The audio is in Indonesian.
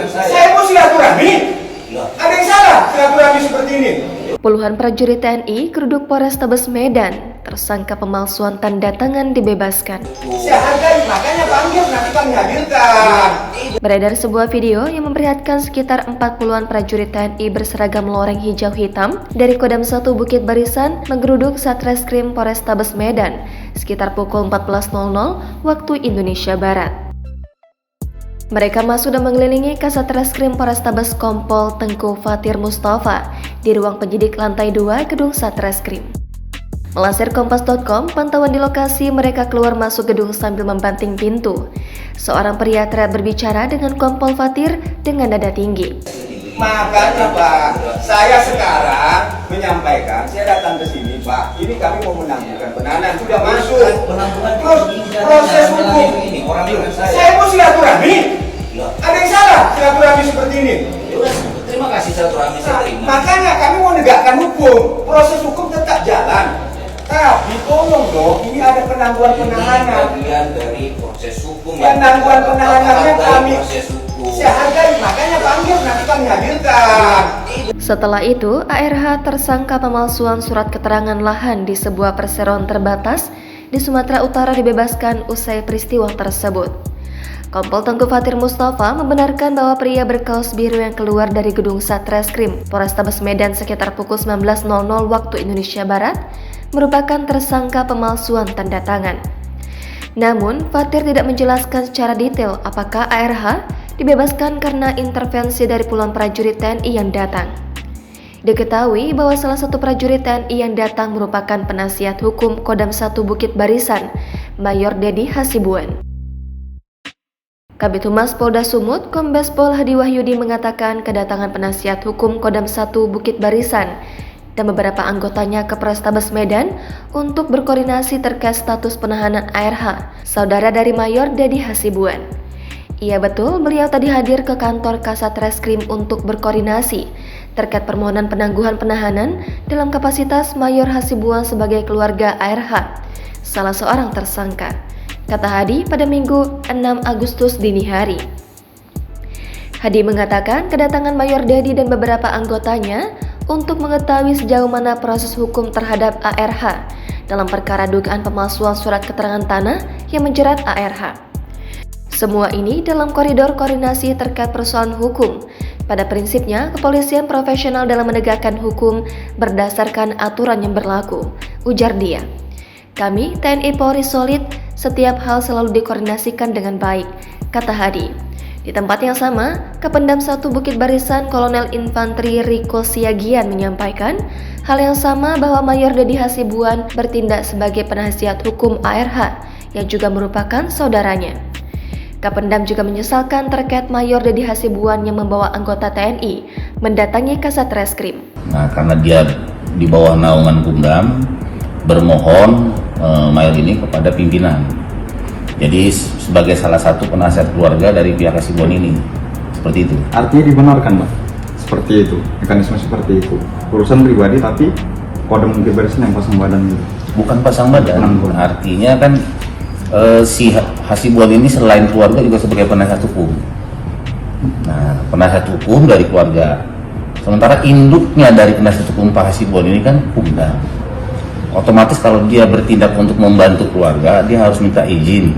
Saya mau silaturahmi. Ada yang salah silaturahmi seperti ini? Puluhan prajurit TNI Geruduk Polrestabes Medan tersangka pemalsuan tanda tangan dibebaskan. Saya hargai, makanya panggil, nanti kami hadirkan. Beredar sebuah video yang memperlihatkan sekitar 40-an prajurit TNI berseragam loreng hijau hitam dari Kodam 1 Bukit Barisan menggeruduk Satreskrim Polrestabes Medan sekitar pukul 14.00 waktu Indonesia Barat. Mereka masuk dan mengelilingi Kasat Reskrim Polrestabes Kompol Tengku Fatir Mustafa di ruang penyidik lantai 2 gedung Satreskrim. Melansir Kompas.com, pantauan di lokasi mereka keluar masuk gedung sambil membanting pintu. Seorang pria terlihat berbicara dengan Kompol Fatir dengan nada tinggi. Makanya Pak, saya sekarang menyampaikan, saya datang ke sini Pak, ini kami mau menangguhkan penahanan, sudah masuk. Terus proses hukum, saya mau silaturahmi. Ada yang salah silaturahmi seperti ini? Terima kasih silaturahmi saya terima. Makanya kami mau negakkan hukum, proses hukum tetap jalan. Tapi tolong dong, ini ada penangguhan penahanan. Ini bagian dari proses hukum. Penangguhan penahanannya kami proses hukum. saya hargai, makanya panggil, nanti kami hadirkan. Setelah itu, ARH tersangka pemalsuan surat keterangan lahan di sebuah perseroan terbatas di Sumatera Utara dibebaskan usai peristiwa tersebut. Kompol Tengku Fatir Mustafa membenarkan bahwa pria berkaos biru yang keluar dari gedung Satreskrim Polrestabes Medan sekitar pukul 19.00 waktu Indonesia Barat merupakan tersangka pemalsuan tanda tangan. Namun, Fatir tidak menjelaskan secara detail apakah ARH dibebaskan karena intervensi dari puluhan prajurit TNI yang datang. Diketahui bahwa salah satu prajurit TNI yang datang merupakan penasihat hukum Kodam 1 Bukit Barisan, Mayor Dedi Hasibuan. Kabid Humas Polda Sumut, Kombes Pol Hadi Wahyudi mengatakan kedatangan penasihat hukum Kodam 1 Bukit Barisan dan beberapa anggotanya ke Polrestabes Medan untuk berkoordinasi terkait status penahanan ARH, saudara dari Mayor Dedi Hasibuan. Iya betul, beliau tadi hadir ke kantor Kasat Reskrim untuk berkoordinasi terkait permohonan penangguhan penahanan dalam kapasitas Mayor Hasibuan sebagai keluarga ARH, salah seorang tersangka, kata Hadi pada Minggu 6 Agustus dini hari. Hadi mengatakan kedatangan Mayor Dedi dan beberapa anggotanya untuk mengetahui sejauh mana proses hukum terhadap ARH dalam perkara dugaan pemalsuan surat keterangan tanah yang menjerat ARH. Semua ini dalam koridor koordinasi terkait persoalan hukum. Pada prinsipnya, kepolisian profesional dalam menegakkan hukum berdasarkan aturan yang berlaku, ujar dia. Kami, TNI Polri solid, setiap hal selalu dikoordinasikan dengan baik, kata Hadi. Di tempat yang sama, Kapendam 1 Bukit Barisan Kolonel Infanteri Riko Siagian menyampaikan hal yang sama bahwa Mayor Dedi Hasibuan bertindak sebagai penasihat hukum ARH yang juga merupakan saudaranya. Kapendam juga menyesalkan terkait Mayor Dedi Hasibuan yang membawa anggota TNI mendatangi Kasat Reskrim. Nah, karena dia di bawah naungan Kumdam, bermohon Mayor ini kepada pimpinan. Jadi sebagai salah satu penasihat keluarga dari pihak Hasibuan ini, seperti itu. Artinya dibenarkan, Pak? Seperti itu, mekanisme seperti itu. Urusan pribadi tapi Kodam Bukit Barisan yang pasang badan itu. Bukan pasang badan, artinya kan si Hasibuan ini selain keluarga juga sebagai penasihat hukum. Nah, penasihat hukum dari keluarga. Sementara induknya dari penasihat hukum Pak Hasibuan ini kan Kumdam. Otomatis kalau dia bertindak untuk membantu keluarga, dia harus minta izin